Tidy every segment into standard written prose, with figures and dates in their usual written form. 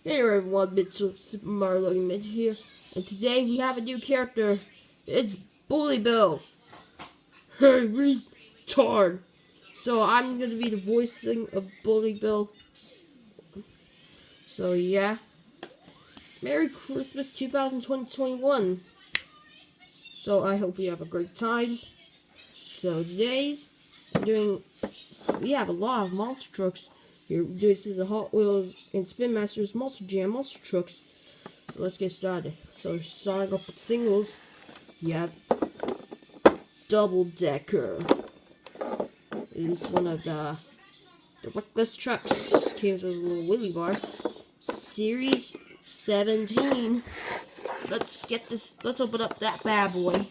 Hey everyone, Mitchell, Super Mario Logan Mitch here, and today we have a new character. It's Bully Bill. Hey, retard! So I'm gonna be the voicing of Bully Bill. So yeah, Merry Christmas 2021. So I hope you have a great time. So we have a lot of monster trucks. Here, this is the Hot Wheels and Spin Masters Monster Jam monster trucks. So let's get started. So starting off with singles, you have Double Decker. This is one of the Reckless trucks. Came with a little wheelie bar. Series 17. Let's open up that bad boy.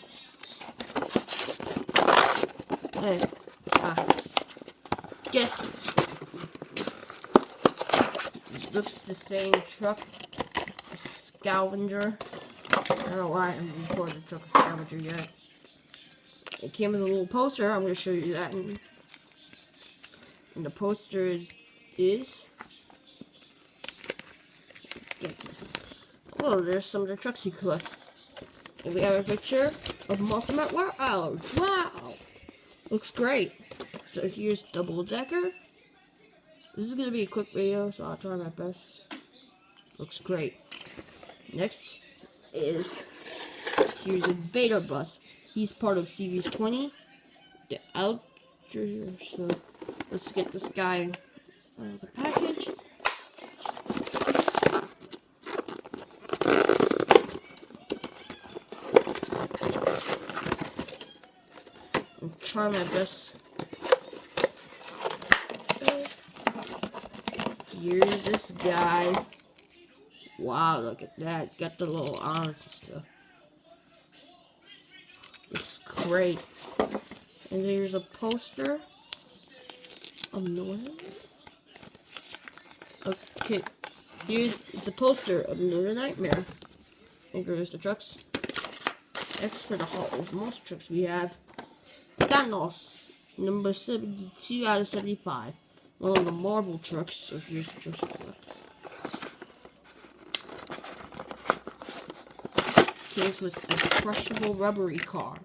Hey, get. Looks the same truck. A Scavenger. I don't know why I haven't recorded the truck Scavenger yet. It came with a little poster. I'm going to show you that. And the poster is oh, there's some of the trucks you collect. And we have a picture of Monster Matt. Wow! Wow! Looks great. So here's Double Decker. This is going to be a quick video, so I'll try my best. Looks great. Next here's Invader Bus. He's part of Series 20. The Outro. So let's get this guy out of the package. I'll try my best. Here's this guy. Wow, look at that. Got the little arms and stuff. Looks great. And there's a poster of Northern. Okay. It's a poster of Northern Nightmare. And here's the trucks. Next for the Hot Wheels Monster Trucks, we have Thanos, number 72 out of 75. One of the marble trucks, so here's the trucks. Comes with a crushable rubbery car.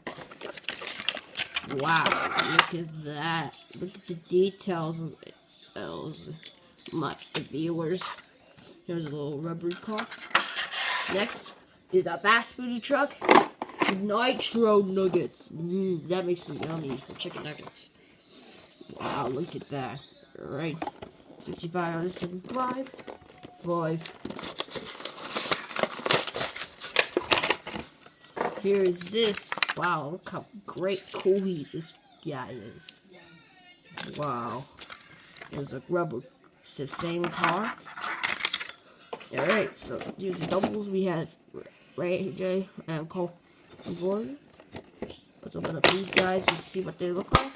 Wow, look at that. Look at the details of it. My viewers. Here's a little rubbery car. Next is a Bass Booty truck. Nitro Nuggets. That makes me yummy for chicken nuggets. Wow, look at that. Alright, 65 out of 75. 5. Here is this. Wow, look how cool this guy is. Wow. There's a rubber. It's the same car. Alright, so here's the doubles. We have Ray J and Cole and Glory. Let's open up these guys and see what they look like.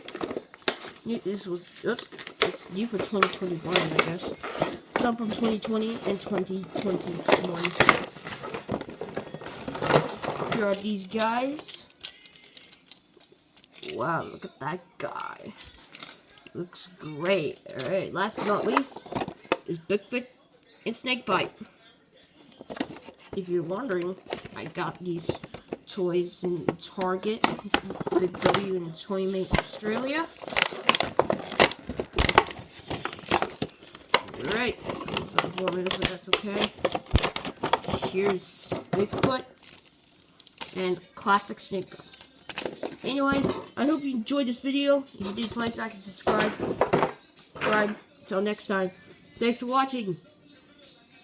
It's new for 2021, I guess. Some from 2020 and 2021. Here are these guys. Wow, look at that guy. Looks great. Alright, last but not least is Bigfoot and Snakebite. If you're wondering, I got these toys in Target, Big W in Toymate, Australia. Alright, so 4 minutes, but that's okay. Here's Bigfoot and classic Snake Girl. Anyways, I hope you enjoyed this video. If you did, please like and subscribe. Until next time. Thanks for watching.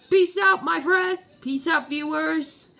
Peace out, my friend. Peace out, viewers.